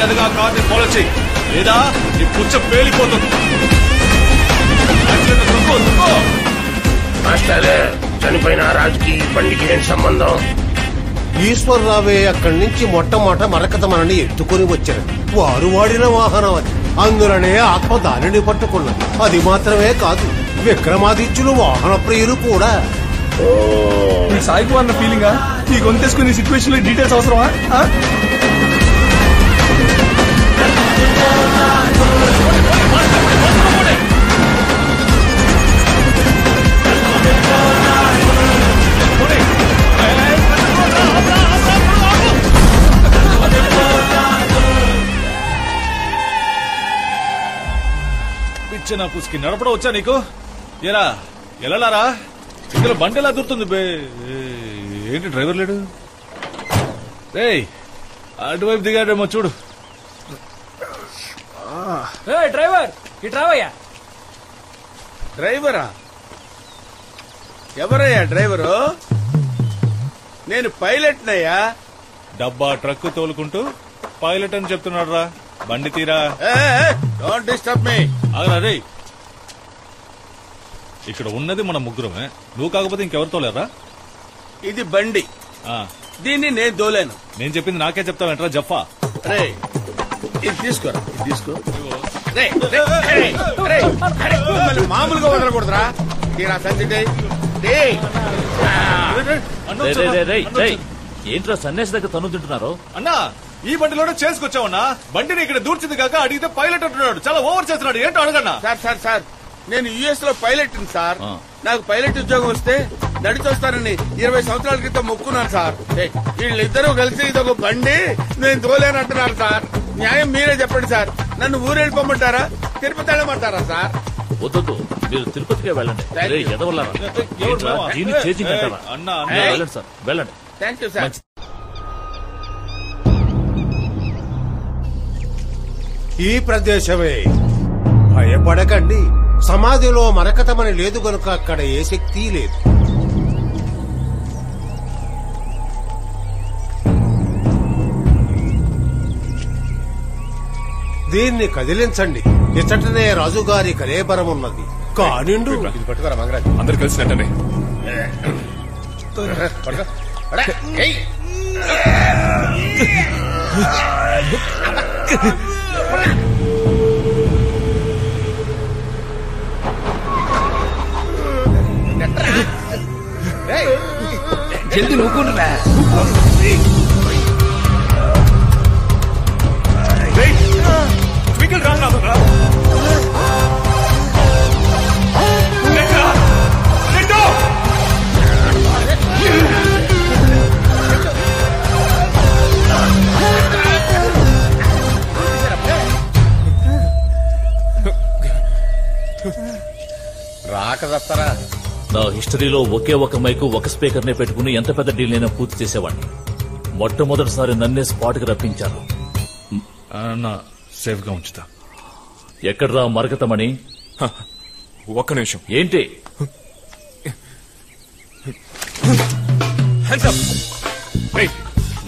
మర్యాదగా కార్ని ఫాలో చేయి, లేదా నీ పుచ్చ పేలిపోతుంది. చనిపోయిన రాజుకి బండికి ఏం సంబంధం? ఈశ్వర్రావే అక్కడి నుంచి మొట్టమొదట మరకతమనని ఎత్తుకుని వచ్చారు. వారు వాడిన వాహనం అది. అందులోనే ఆత్మ దానిని పట్టుకున్నది. అది మాత్రమే కాదు, విక్రమాదిత్యులు వాహన ప్రియులు కూడా. సాయికు అన్న ఫీలింగా ఈ గొంతేసుకుని సిచ్యువేషన్ లో డీటెయిల్స్ అవసరమా? పిచ్చిన పుస్కి నడపడం వచ్చా నీకు? ఎరా ఎలారా? ఇందులో బండి ఎలా దూరుతుంది బే? ఏంటి డ్రైవర్ లేడు? రేయ్ అటువైపు దిగాడేమో చూడు. డ్రైవర్ ఇట్రావయ్యా. డ్రైవరా? ఎవరయ్యా డ్రైవరు? నేను పైలట్ నయ్యా. డబ్బా ట్రక్ తోలుకుంటూ పైలట్ అని చెప్తున్నాడు రా. బండి తీరా. Don't disturb me. ఆగరా రే. ఇక్కడ ఉన్నది మన ముగ్గురమే. నువ్వు కాకపోతే ఇంకెవరు తోలేరా? ఇది బండి, దీన్ని నేను తోలేను. నేను చెప్పింది నాకే చెప్తావేంట్రా జఫా? రే ఇది తీసుకోరా, ఇది తీసుకో. మామూలుగా వదలకూడదురా. తీరా సంచి. ఏంట్రా సన్యాసి దగ్గర తను తింటున్నారు? అన్నా ఈ బండిలోనే చేసుకొచ్చావన్నా. బండిని ఇక్కడ దూర్చింది కాక అడిగితే పైలట్ అంటున్నాడు. చాలా ఓవర్ చేస్తున్నాడు. ఏంటో అడగన్నా. సార్ నేను యుఎస్ లో పైలట్ సార్. నాకు పైలట్ ఉద్యోగం వస్తే నడిచొస్తానని 20 సంవత్సరాల క్రితం మొక్కున్నాను సార్. వీళ్ళిద్దరూ కలిసి ఇదొక బండి నేను తోలేనంటున్నారు సార్. న్యాయం మీరే చెప్పండి సార్. నన్ను ఊరెళ్ళిపోమంటారా, తిరుపతి వెళ్ళమంటారా సార్? వద్దు, మీరు తిరుపతికే వెళ్ళండి. వెళ్ళండి సార్, వెళ్ళండి. Thank you sir. ఈ ప్రదేశమే. భయపడకండి. సమాధిలో మరకతమని లేదు గనుక అక్కడ ఏ శక్తి లేదు. దీన్ని కదిలించండి. ఇచ్చటనే రాజుగారి కలేబరం ఉన్నది. కానిండు పట్టుకోరా మంగరాజు. అందరు కలిసినట్టనే. జల్ది నూకుంటున్నా. రాకదస్తారా? నా హిస్టరీలో ఒకే ఒక మైకు ఒక స్పీకర్ నే పెట్టుకుని ఎంత పెద్ద డీల్ అయినా పూర్తి చేసేవాడిని. మొట్టమొదటిసారి నన్నే స్పాట్ కి రప్పించారు. సేఫ్ గా ఉంచుతా. ఎక్కడ్రా మరకతమణి? ఒక్క నిమిషం. ఏంటి?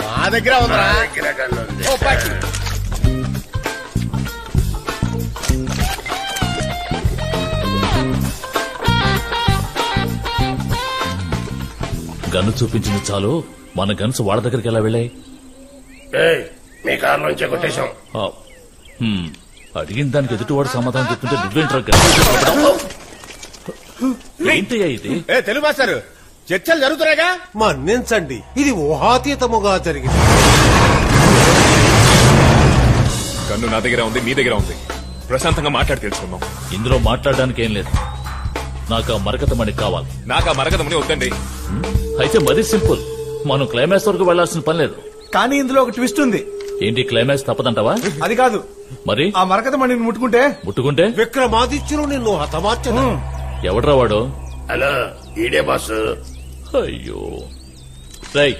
మా దగ్గర ఉందా? గన్ను చూపించింది చాలు. మన గన్స్ వాళ్ళ దగ్గరికి ఎలా వెళ్ళాయి? మీ కారు నుంచే కొట్టేశాం. అడిగిన దానికి ఎదుటివాడు సమాధానం చెప్తుంటే నువ్వేంట్రా? ఏంటయ్యా ఇది? తెలుగు మాస్టర్, చర్చలు జరుగుతున్నాయిగా. మన్నించండి, ఇది ఊహాతీతముగా జరిగింది. గన్ను నా దగ్గర ఉంది, మీ దగ్గర ఉంది. ప్రశాంతంగా మాట్లాడి తెలుసుకుందాం. ఇందులో మాట్లాడడానికి ఏం లేదు. నాకు ఆ మరకతమణి కావాలి. నాకు ఆ మరకతమణి వద్దండి. అయితే మరీ సింపుల్. మనం క్లైమాక్స్ వరకు వెళ్లాల్సిన పని లేదు. కానీ ఇందులో ఒక ట్విస్ట్ ఉంది. ఏంటి? క్లైమాక్స్ తప్పదంటావా? అది కాదు. మరి ఆ మరకతమణిని ముట్టుకుంటే విక్రమాదిత్యులు నిన్ను హతమార్చను. ఎవడ్రా వాడు? హలో, ఈడే బాస్. అయ్యో రై,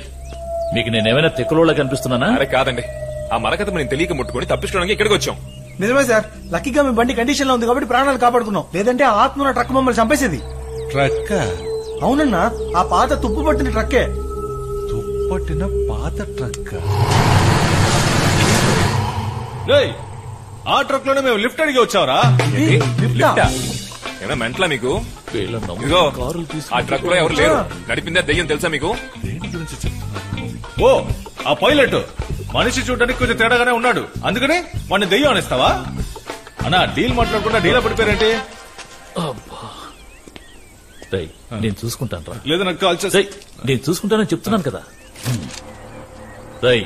మీకు నేనేమైనా తెక్కులోలా కనిపిస్తున్నానా? అరే కాదండి, ఆ మరకతమణిని తెలియక ముట్టుకుని తప్పించుకోవడానికి ఇక్కడికి వచ్చాం. నిజమే సార్. లక్కీగా మీ బండి కండిషన్ లో ఉంది కాబట్టి ప్రాణాలు కాపాడుకున్నాం. లేదంటే ఆ ఆత్మ ట్రక్ మమ్మల్ని చంపేసేది. ట్రక్? అవునన్నా, ఆ పాత తుప్పు పట్టిన ట్రక్కే. తుప్పట్టిన పాత ట్రక్? రేయ్, ఆ ట్రక్ లోనే మేము లిఫ్ట్ అడిగి వచ్చావరా? లిఫ్టా? ఏమైనా మెంట్లా మీకు? ఇదిగో ఆ ట్రక్ లో ఎవరు లేరు, నడిపిందే దెయ్యం తెలుసా మీకు? ఓ, ఆ పైలట్ మనిషి చూడడానికి కొంచెం తేడాగానే ఉన్నాడు, అందుకని వాడిని దెయ్యం అనిస్తావా? అన్నా డీల్ మాట్లాడకుండా డీలా పడిపోయారంటే? నేను చూసుకుంటాను రా. లేదు నాకు కాల్ చేసి. నేను చూసుకుంటానని చెప్తున్నాను కదా. రై,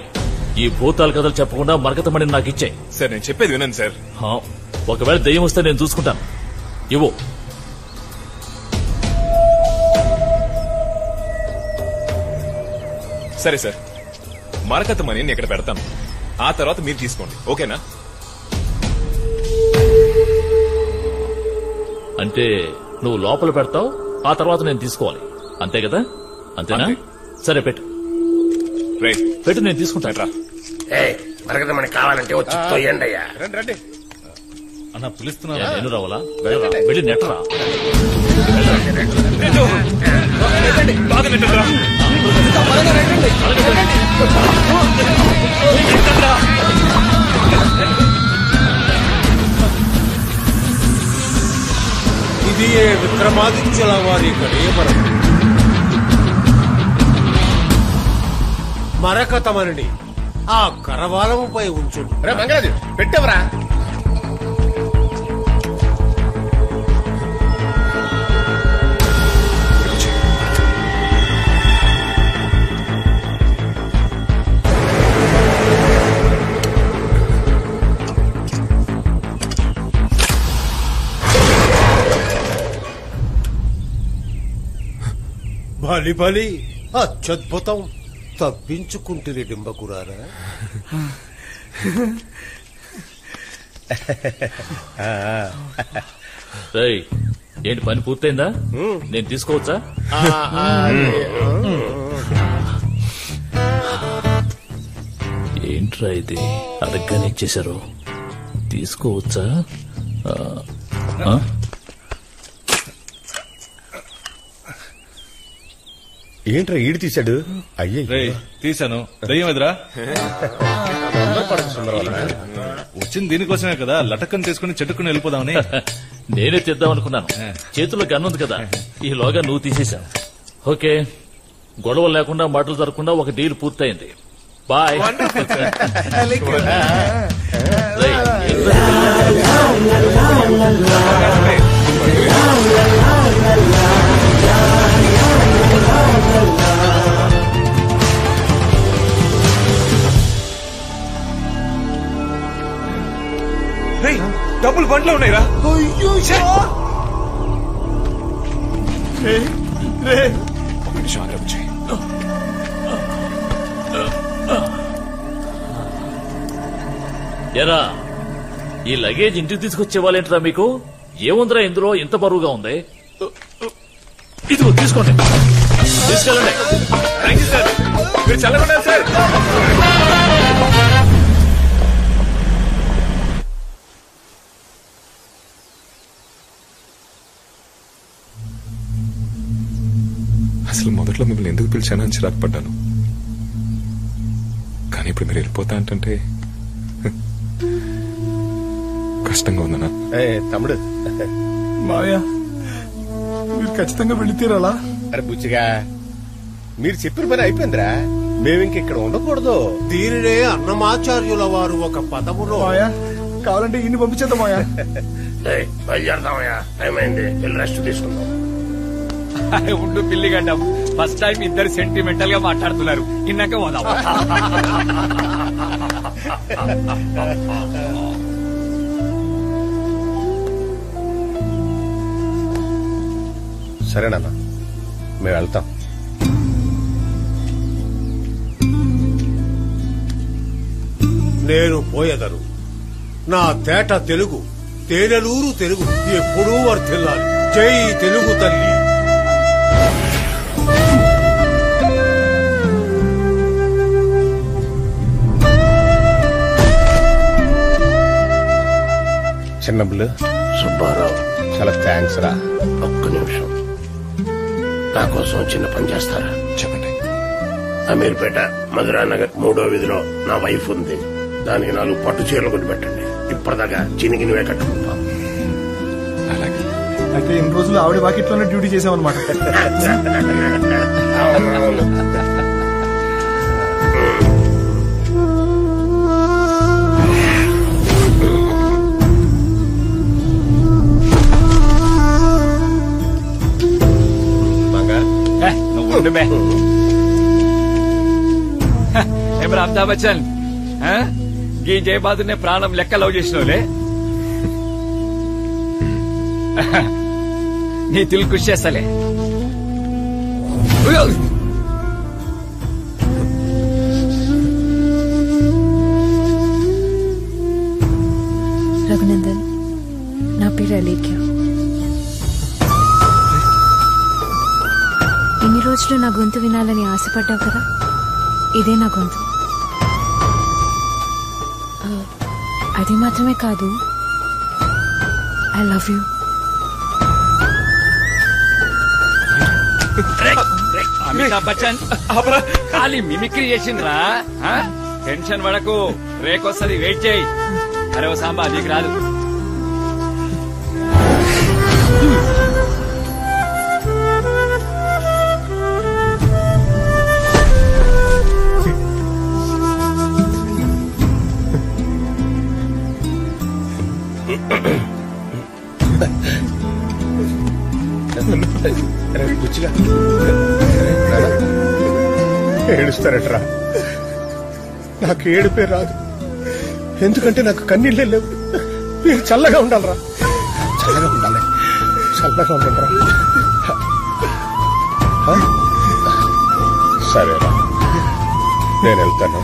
ఈ భూతాల కథలు చెప్పకుండా మరకతమణి నాకు ఇచ్చాయి. సార్ నేను చెప్పేది వినండి సార్. ఒకవేళ దెయ్యం వస్తే నేను చూసుకుంటాను. ఇవ్వు. సరే సార్, మరకతమని నేను ఇక్కడ పెడతాను, ఆ తర్వాత మీరు తీసుకోండి, ఓకేనా? అంటే నువ్వు లోపల పెడతావు, ఆ తర్వాత నేను తీసుకోవాలి, అంతే కదా? అంతేనా? సరే పెట్టు. పెట్టు, నేను తీసుకుంటాను. మరకతమని కావాలంటే వచ్చి తోయండి అయ్యా. రండి. అన్న పిలుస్తున్నారా? నేను రావాలా? వెళ్ళి నెట్టరా. బాగా నెట్టరా. ఇది విక్రమాదిత్యుల వారి కడేబరం. మరకతమని ఆ కరవాలముపై ఉంచుడు. మంగరాజు పెట్టవరా? బలి బలి, అత్యద్భుతం. తప్పించుకుంటుంది డింబకురారా. ఏంటి పని పూర్తయిందా? నేను తీసుకోవచ్చా? ఏంట్రా ఇది, అడగ్గానే ఇచ్చేశారు. తీసుకోవచ్చా? ఏంట్రా ఈడు తీశాడు? అయ్యే తీశాను. దయ్యం ఎదురా వచ్చింది దీనికోసమే కదా, లటక్కని తీసుకుని చెట్టుకుని వెళ్ళిపోదామని. నేనే తెద్దాం అనుకున్నాను, చేతుల్లో గన్నుంది కదా, ఈలోగా నువ్వు తీసేశావు. ఓకే, గొడవ లేకుండా మాటలు జరగకుండా ఒక డీల్ పూర్తయింది. బాయ్. డబ్బులు బండ్లో ఉన్నాయిరా. ఎరా, ఈ లగేజ్ ఇంటికి తీసుకొచ్చేవాళ్ళేంట్రా మీకు? ఏముందిరా ఇందులో ఇంత బరువుగా ఉంది? ఇదిగో తీసుకోండి, తీసుకెళ్ళండి. థ్యాంక్ యూ సార్, మీరు చల్లకుండా సార్. అసలు మొదట్లో మిమ్మల్ని ఎందుకు పిలిచానని చిరాకు పడ్డాను, కానీ ఇప్పుడు మీరు వెళ్ళిపోతా అంటే కష్టంగా ఉందన్నా. తమ్ముడు, మావయ్య మీరు ఖచ్చితంగా వెళ్ళి తీరాలా? అరే బుచ్చిగా, మీరు చెప్పిన పని అయిపోయిందిరా, మేమింక ఇక్కడ ఉండకూడదు. దీనినే అన్నమాచార్యుల వారు ఒక పదములో. మావయ్య కావాలంటే ఇన్ని పంపించేద్దాం మావయ్య. బయలుదేరదామయ్యా, టైం అయింది, వెళ్ళి రెస్ట్ తీసుకుందాం. ఉండు పిల్లి గడ్డం, ఫస్ట్ టైం ఇద్దరు సెంటిమెంటల్ గా మాట్లాడుతున్నారు, ఇన్నాక పోదాం. సరేనన్నా, మేము వెళ్తాం. నేను పోయేదను. నా తేట తెలుగు, తేనెలూరు తెలుగు ఎప్పుడూ వర్ధిల్లాలి. జై తెలుగు తల్లి. చిన్నప్పుడు సుబ్బారావు, చాలా థ్యాంక్స్ రా. ఒక్క నిమిషం, నా కోసం చిన్న పని చేస్తారా? చెప్పండి. అమీర్పేట మధురానగర్ 3వ వీధిలో నా వైఫ్ ఉంది. దానికి 4 పట్టు చీరలు కొని పెట్టండి. ఇప్పటిదాకా చినిగి నువ్వే కట్టుకుంటాం. అలాగే అయితే ఇన్ని రోజులు ఆవిడ వాకిట్లోనే డ్యూటీ చేసామన్నమాట. నువ్వు ఉండు బే. ఏమరా అమితాబ్ బచ్చన్, ఈ జయబాదునే ప్రాణం లెక్క లవ్ చేసినోలే. నీ దిల్ ఖుష్ చేస్తలే. రఘునందన్, నా పేరు అలేఖ్య. ఇన్ని రోజులు నా గొంతు వినాలని ఆశపడ్డావు కదా, ఇదే నా గొంతు. అది మాత్రమే కాదు, I love you. Amitabh Bachchan ఖాళీ మిమిక్రీ చేసిండ్రా. టెన్షన్ పడకు, రేకొస్తది, వెయిట్ చేయి. అరే ఓ సాంబా, నీకు రాదు. ఏడుస్తారట్రా? నాకు ఏడుపే రాదు, ఎందుకంటే నాకు కన్నీళ్ళే లేవు. మీరు చల్లగా ఉండాలరా, చల్లగా ఉండాలి, చల్లగా ఉండండిరా. సరేరా, నేను వెళ్తాను.